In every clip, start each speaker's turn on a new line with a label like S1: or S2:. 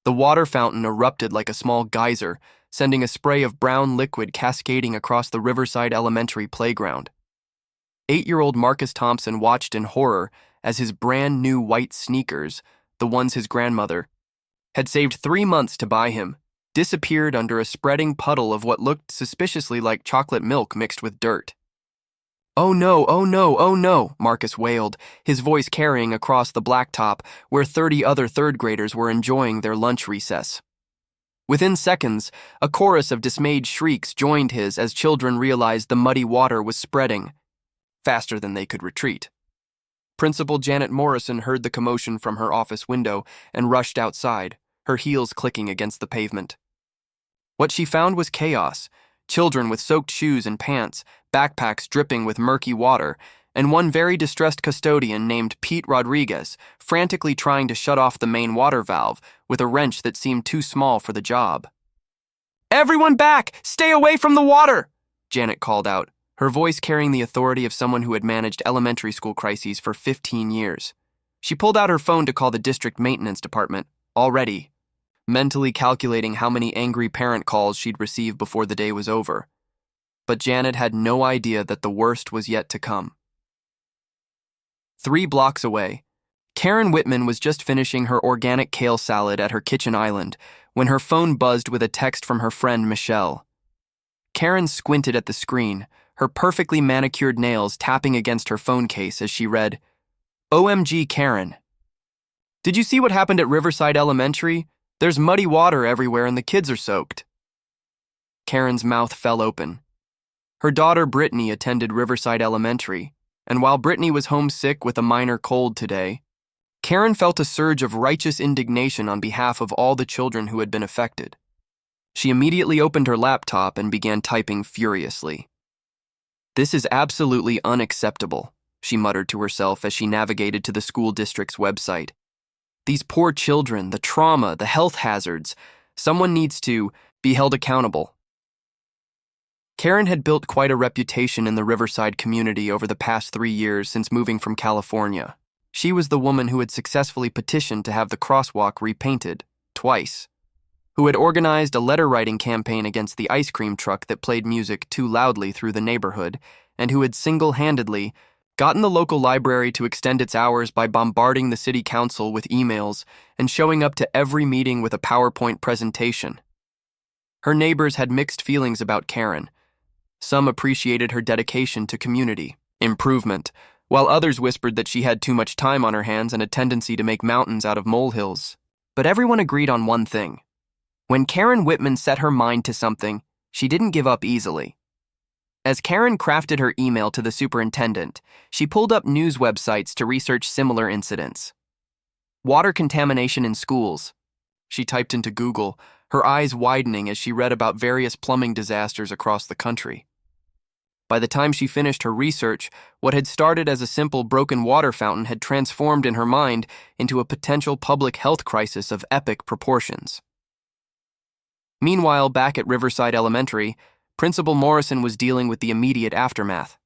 S1: The water fountain erupted like a small geyser, sending a spray of brown liquid cascading across the Riverside Elementary playground. 8-year-old Marcus Thompson watched in horror as his brand new white sneakers, the ones his grandmother had saved 3 months to buy him, disappeared under a spreading puddle of what looked suspiciously like chocolate milk mixed with dirt. "Oh no, oh no, oh no," Marcus wailed, his voice carrying across the blacktop where 30 other third graders were enjoying their lunch recess. Within seconds, a chorus of dismayed shrieks joined his as children realized the muddy water was spreading faster than they could retreat. Principal Janet Morrison heard the commotion from her office window and rushed outside, her heels clicking against the pavement. What she found was chaos: children with soaked shoes and pants, backpacks dripping with murky water, and one very distressed custodian named Pete Rodriguez frantically trying to shut off the main water valve with a wrench that seemed too small for the job. "Everyone back! Stay away from the water!" Janet called out, her voice carrying the authority of someone who had managed elementary school crises for 15 years. She pulled out her phone to call the district maintenance department, already mentally calculating how many angry parent calls she'd receive before the day was over. But Janet had no idea that the worst was yet to come. 3 blocks away, Karen Whitman was just finishing her organic kale salad at her kitchen island when her phone buzzed with a text from her friend Michelle. Karen squinted at the screen, her perfectly manicured nails tapping against her phone case as she read, "OMG, Karen. Did you see what happened at Riverside Elementary? There's muddy water everywhere and the kids are soaked." Karen's mouth fell open. Her daughter Brittany attended Riverside Elementary, and while Brittany was homesick with a minor cold today, Karen felt a surge of righteous indignation on behalf of all the children who had been affected. She immediately opened her laptop and began typing furiously. "This is absolutely unacceptable," she muttered to herself as she navigated to the school district's website. "These poor children, the trauma, the health hazards, someone needs to be held accountable." Karen had built quite a reputation in the Riverside community over the past 3 years since moving from California. She was the woman who had successfully petitioned to have the crosswalk repainted, twice, who had organized a letter-writing campaign against the ice cream truck that played music too loudly through the neighborhood, and who had single-handedly gotten the local library to extend its hours by bombarding the city council with emails and showing up to every meeting with a PowerPoint presentation. Her neighbors had mixed feelings about Karen. Some appreciated her dedication to community improvement, while others whispered that she had too much time on her hands and a tendency to make mountains out of molehills. But everyone agreed on one thing. When Karen Whitman set her mind to something, she didn't give up easily. As Karen crafted her email to the superintendent, she pulled up news websites to research similar incidents. "Water contamination in schools," she typed into Google, her eyes widening as she read about various plumbing disasters across the country. By the time she finished her research, what had started as a simple broken water fountain had transformed in her mind into a potential public health crisis of epic proportions. Meanwhile, back at Riverside Elementary, Principal Morrison was dealing with the immediate aftermath.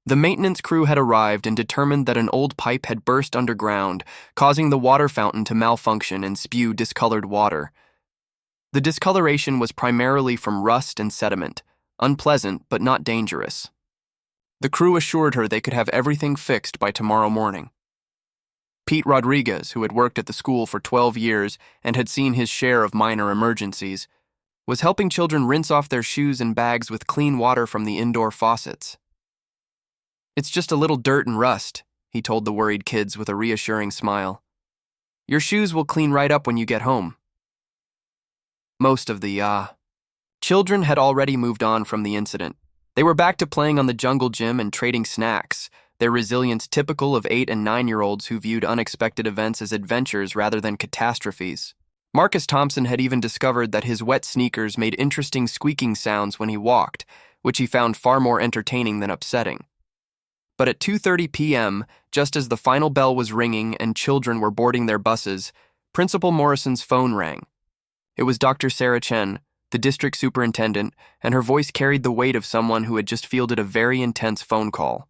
S1: The maintenance crew had arrived and determined that an old pipe had burst underground, causing the water fountain to malfunction and spew discolored water. The discoloration was primarily from rust and sediment, unpleasant but not dangerous. The crew assured her they could have everything fixed by tomorrow morning. Pete Rodriguez, who had worked at the school for 12 years and had seen his share of minor emergencies, was helping children rinse off their shoes and bags with clean water from the indoor faucets. "It's just a little dirt and rust," he told the worried kids with a reassuring smile. "Your shoes will clean right up when you get home." Most of the children had already moved on from the incident. They were back to playing on the jungle gym and trading snacks, their resilience typical of 8- and 9-year-olds who viewed unexpected events as adventures rather than catastrophes. Marcus Thompson had even discovered that his wet sneakers made interesting squeaking sounds when he walked, which he found far more entertaining than upsetting. But at 2:30 p.m., just as the final bell was ringing and children were boarding their buses, Principal Morrison's phone rang. It was Dr. Sarah Chen, the district superintendent, and her voice carried the weight of someone who had just fielded a very intense phone call.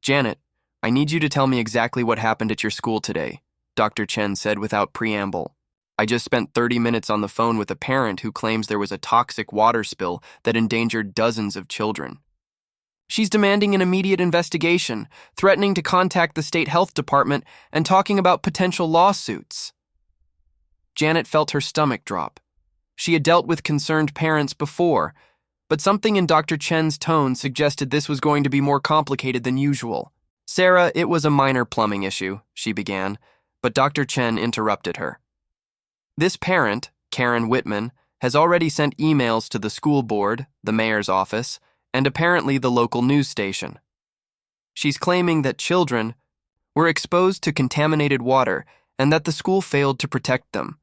S1: "Janet, I need you to tell me exactly what happened at your school today," Dr. Chen said without preamble. I just spent 30 minutes on the phone with a parent who claims there was a toxic water spill that endangered dozens of children. She's demanding an immediate investigation, threatening to contact the state health department, and talking about potential lawsuits. Janet felt her stomach drop. She had dealt with concerned parents before, but something in Dr. Chen's tone suggested this was going to be more complicated than usual. "Sarah, it was a minor plumbing issue," she began, but Dr. Chen interrupted her. "This parent, Karen Whitman, has already sent emails to the school board, the mayor's office, and apparently the local news station. She's claiming that children were exposed to contaminated water and that the school failed to protect them.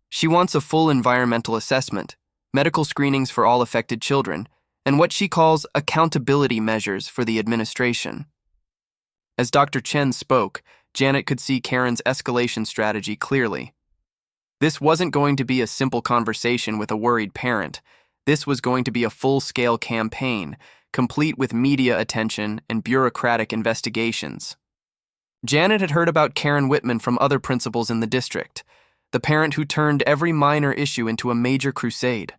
S1: She wants a full environmental assessment, medical screenings for all affected children, and what she calls accountability measures for the administration." As Dr. Chen spoke, Janet could see Karen's escalation strategy clearly. This wasn't going to be a simple conversation with a worried parent. This was going to be a full-scale campaign, complete with media attention and bureaucratic investigations. Janet had heard about Karen Whitman from other principals in the district, the parent who turned every minor issue into a major crusade.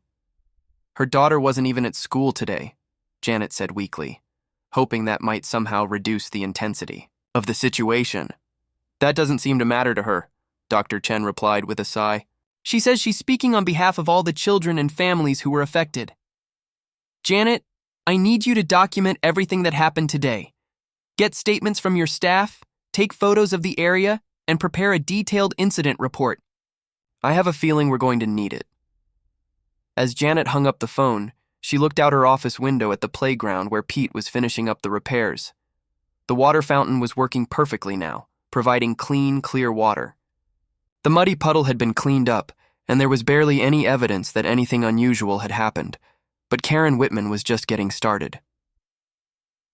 S1: "Her daughter wasn't even at school today," Janet said weakly, hoping that might somehow reduce the intensity of the situation. "That doesn't seem to matter to her," Dr. Chen replied with a sigh. "She says she's speaking on behalf of all the children and families who were affected. Janet, I need you to document everything that happened today. Get statements from your staff, take photos of the area, and prepare a detailed incident report. I have a feeling we're going to need it." As Janet hung up the phone, she looked out her office window at the playground where Pete was finishing up the repairs. The water fountain was working perfectly now, providing clean, clear water. The muddy puddle had been cleaned up, and there was barely any evidence that anything unusual had happened, but Karen Whitman was just getting started.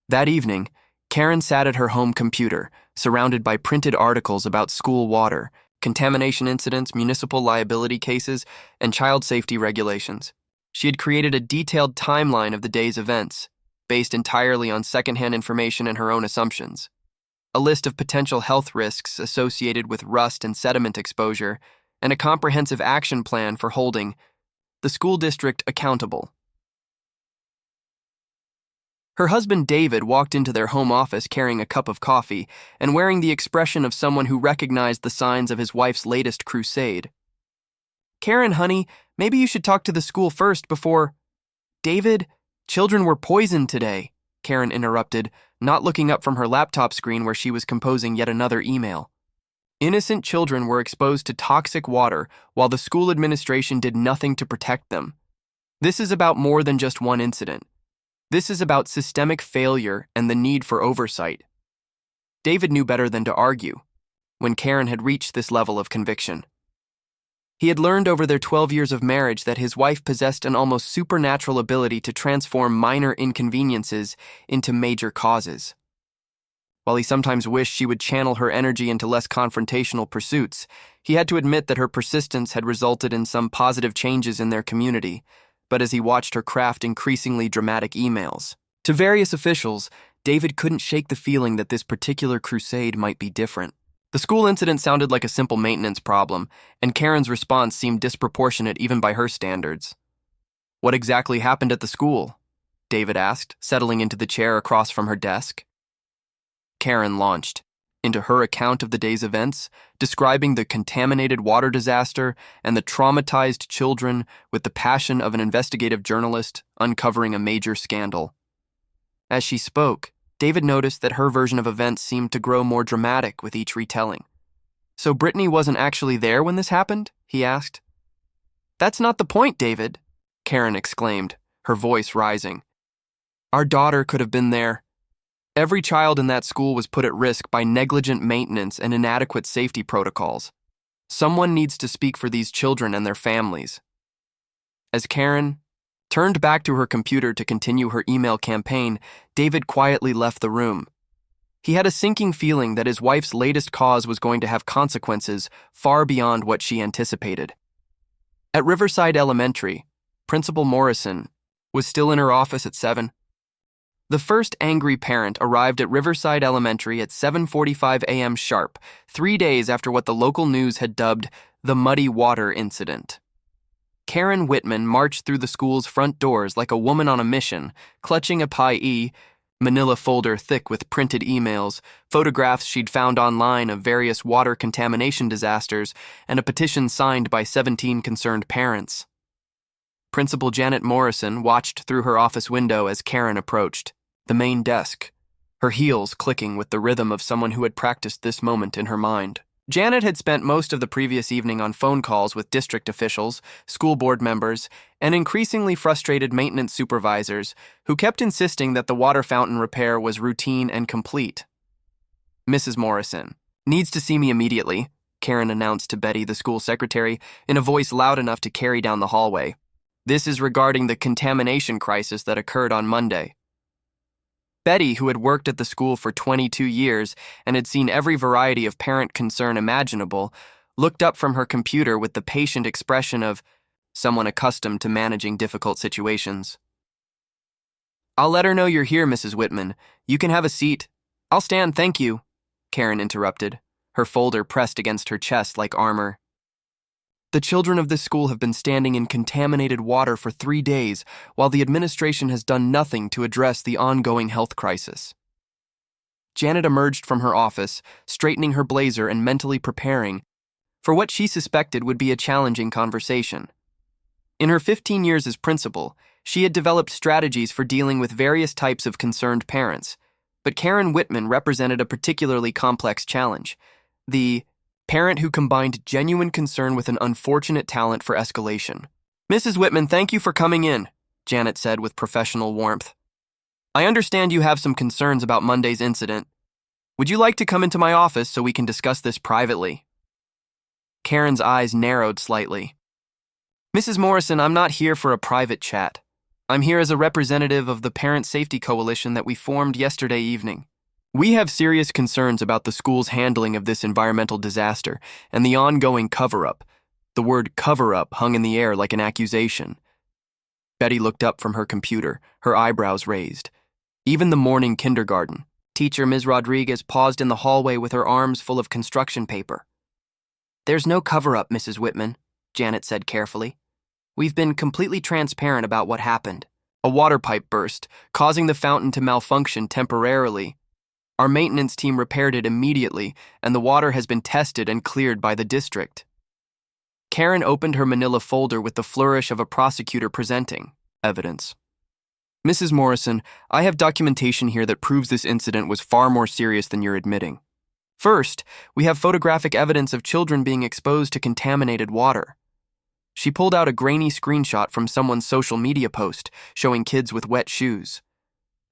S1: That evening, Karen sat at her home computer, surrounded by printed articles about school water, contamination incidents, municipal liability cases, and child safety regulations. She had created a detailed timeline of the day's events, based entirely on secondhand information and her own assumptions. A list of potential health risks associated with rust and sediment exposure, and a comprehensive action plan for holding the school district accountable. Her husband David walked into their home office carrying a cup of coffee and wearing the expression of someone who recognized the signs of his wife's latest crusade. "Karen, honey, maybe you should talk to the school first before—" "David, children were poisoned today," Karen interrupted, not looking up from her laptop screen where she was composing yet another email. "Innocent children were exposed to toxic water while the school administration did nothing to protect them. This is about more than just one incident. This is about systemic failure and the need for oversight." David knew better than to argue when Karen had reached this level of conviction. He had learned over their 12 years of marriage that his wife possessed an almost supernatural ability to transform minor inconveniences into major causes. While he sometimes wished she would channel her energy into less confrontational pursuits, he had to admit that her persistence had resulted in some positive changes in their community, but as he watched her craft increasingly dramatic emails to various officials, David couldn't shake the feeling that this particular crusade might be different. The school incident sounded like a simple maintenance problem, and Karen's response seemed disproportionate even by her standards. "What exactly happened at the school?" David asked, settling into the chair across from her desk. Karen launched into her account of the day's events, describing the contaminated water disaster and the traumatized children with the passion of an investigative journalist uncovering a major scandal. As she spoke, David noticed that her version of events seemed to grow more dramatic with each retelling. "So Brittany wasn't actually there when this happened?" he asked. "That's not the point, David," Karen exclaimed, her voice rising. "Our daughter could have been there. Every child in that school was put at risk by negligent maintenance and inadequate safety protocols. Someone needs to speak for these children and their families." As Karen turned back to her computer to continue her email campaign, David quietly left the room. He had a sinking feeling that his wife's latest cause was going to have consequences far beyond what she anticipated. At Riverside Elementary, Principal Morrison was still in her office at 7. The first angry parent arrived at Riverside Elementary at 7:45 a.m. sharp, 3 days after what the local news had dubbed The muddy water incident. Karen Whitman marched through the school's front doors like a woman on a mission, clutching a manila folder thick with printed emails, photographs she'd found online of various water contamination disasters, and a petition signed by 17 concerned parents. Principal Janet Morrison watched through her office window as Karen approached the main desk, her heels clicking with the rhythm of someone who had practiced this moment in her mind. Janet had spent most of the previous evening on phone calls with district officials, school board members, and increasingly frustrated maintenance supervisors who kept insisting that the water fountain repair was routine and complete. "Mrs. Morrison needs to see me immediately," Karen announced to Betty, the school secretary, in a voice loud enough to carry down the hallway. "This is regarding the contamination crisis that occurred on Monday." Betty, who had worked at the school for 22 years and had seen every variety of parent concern imaginable, looked up from her computer with the patient expression of someone accustomed to managing difficult situations. "I'll let her know you're here, Mrs. Whitman. You can have a seat." "I'll stand, thank you," Karen interrupted, her folder pressed against her chest like armor. "The children of this school have been standing in contaminated water for 3 days, while the administration has done nothing to address the ongoing health crisis." Janet emerged from her office, straightening her blazer and mentally preparing for what she suspected would be a challenging conversation. In her 15 years as principal, she had developed strategies for dealing with various types of concerned parents, but Karen Whitman represented a particularly complex challenge: the parent who combined genuine concern with an unfortunate talent for escalation. "Mrs. Whitman, thank you for coming in," Janet said with professional warmth. "I understand you have some concerns about Monday's incident. Would you like to come into my office so we can discuss this privately?" Karen's eyes narrowed slightly. "Mrs. Morrison, I'm not here for a private chat. I'm here as a representative of the Parent Safety Coalition that we formed yesterday evening. We have serious concerns about the school's handling of this environmental disaster and the ongoing cover-up." The word cover-up hung in the air like an accusation. Betty looked up from her computer, her eyebrows raised. Even the morning kindergarten teacher, Ms. Rodriguez, paused in the hallway with her arms full of construction paper. "There's no cover-up, Mrs. Whitman," Janet said carefully. "We've been completely transparent about what happened. A water pipe burst, causing the fountain to malfunction temporarily. Our maintenance team repaired it immediately, and the water has been tested and cleared by the district." Karen opened her manila folder with the flourish of a prosecutor presenting evidence. "Mrs. Morrison, I have documentation here that proves this incident was far more serious than you're admitting. First, we have photographic evidence of children being exposed to contaminated water." She pulled out a grainy screenshot from someone's social media post showing kids with wet shoes.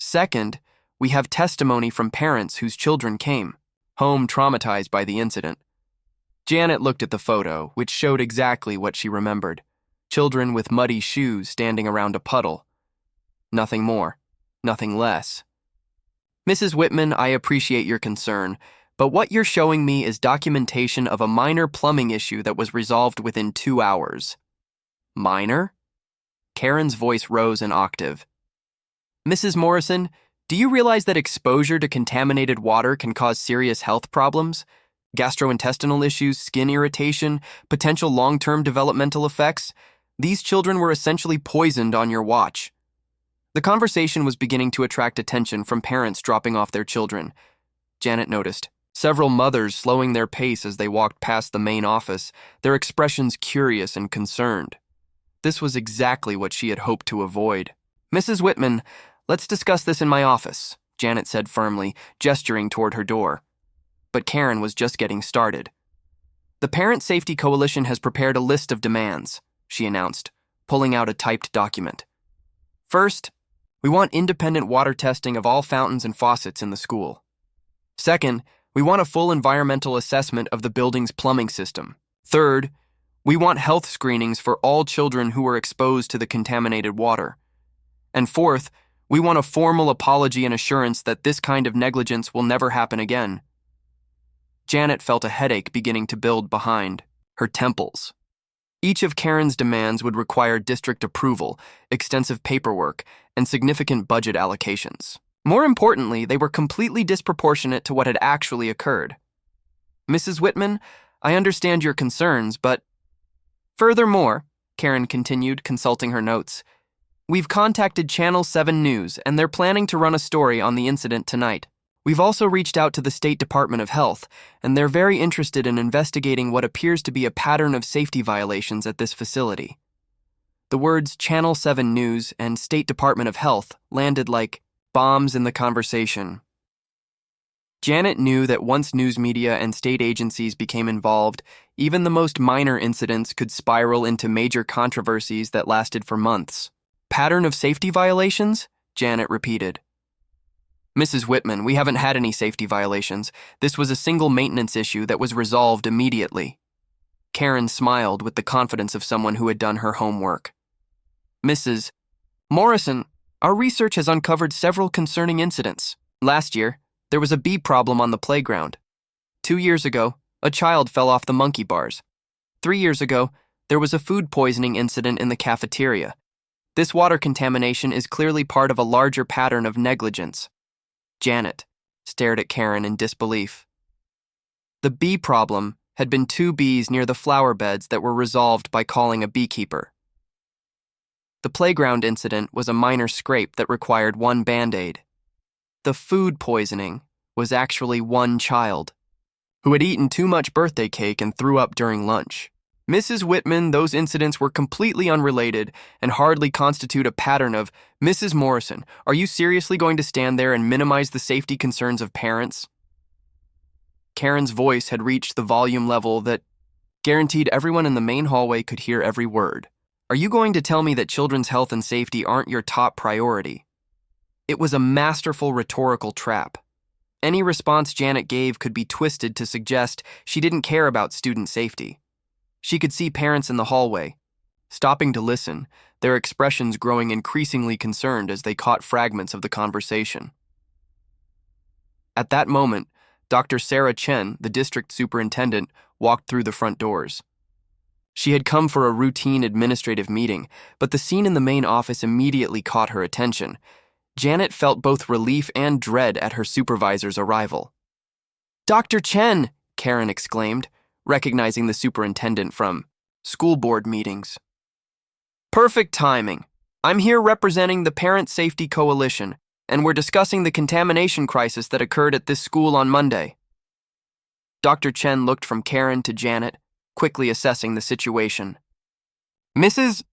S1: "Second, we have testimony from parents whose children came home traumatized by the incident." Janet looked at the photo, which showed exactly what she remembered: children with muddy shoes standing around a puddle. Nothing more, nothing less. "Mrs. Whitman, I appreciate your concern, but what you're showing me is documentation of a minor plumbing issue that was resolved within 2 hours. Minor?" Karen's voice rose an octave. "Mrs. Morrison, do you realize that exposure to contaminated water can cause serious health problems? Gastrointestinal issues, skin irritation, potential long-term developmental effects? These children were essentially poisoned on your watch." The conversation was beginning to attract attention from parents dropping off their children. Janet noticed several mothers slowing their pace as they walked past the main office, their expressions curious and concerned. This was exactly what she had hoped to avoid. "Mrs. Whitman, let's discuss this in my office," Janet said firmly, gesturing toward her door. But Karen was just getting started. "The Parent Safety Coalition has prepared a list of demands," she announced, pulling out a typed document. "First, we want independent water testing of all fountains and faucets in the school. Second, we want a full environmental assessment of the building's plumbing system. Third, we want health screenings for all children who were exposed to the contaminated water. And fourth, we want a formal apology and assurance that this kind of negligence will never happen again." Janet felt a headache beginning to build behind her temples. Each of Karen's demands would require district approval, extensive paperwork, and significant budget allocations. More importantly, they were completely disproportionate to what had actually occurred. "Mrs. Whitman, I understand your concerns, but furthermore, Karen continued, consulting her notes, we've contacted Channel 7 News, and they're planning to run a story on the incident tonight. We've also reached out to the State Department of Health, and they're very interested in investigating what appears to be a pattern of safety violations at this facility. The words Channel 7 News and State Department of Health landed like bombs in the conversation. Janet knew that once news media and state agencies became involved, even the most minor incidents could spiral into major controversies that lasted for months. Pattern of safety violations? Janet repeated. Mrs. Whitman, we haven't had any safety violations. This was a single maintenance issue that was resolved immediately. Karen smiled with the confidence of someone who had done her homework. Mrs. Morrison, our research has uncovered several concerning incidents. Last year, there was a bee problem on the playground. 2 years ago, a child fell off the monkey bars. 3 years ago, there was a food poisoning incident in the cafeteria. This water contamination is clearly part of a larger pattern of negligence. Janet stared at Karen in disbelief. The bee problem had been 2 bees near the flower beds that were resolved by calling a beekeeper. The playground incident was a minor scrape that required 1 Band-Aid. The food poisoning was actually 1 child who had eaten too much birthday cake and threw up during lunch. Mrs. Whitman, those incidents were completely unrelated and hardly constitute a pattern of, Mrs. Morrison, are you seriously going to stand there and minimize the safety concerns of parents? Karen's voice had reached the volume level that guaranteed everyone in the main hallway could hear every word. Are you going to tell me that children's health and safety aren't your top priority? It was a masterful rhetorical trap. Any response Janet gave could be twisted to suggest she didn't care about student safety. She could see parents in the hallway, stopping to listen, their expressions growing increasingly concerned as they caught fragments of the conversation. At that moment, Dr. Sarah Chen, the district superintendent, walked through the front doors. She had come for a routine administrative meeting, but the scene in the main office immediately caught her attention. Janet felt both relief and dread at her supervisor's arrival. "Dr. Chen!" Karen exclaimed, recognizing the superintendent from school board meetings. "Perfect timing. I'm here representing the Parent Safety Coalition, and we're discussing the contamination crisis that occurred at this school on Monday." Dr. Chen looked from Karen to Janet, quickly assessing the situation. "Mrs.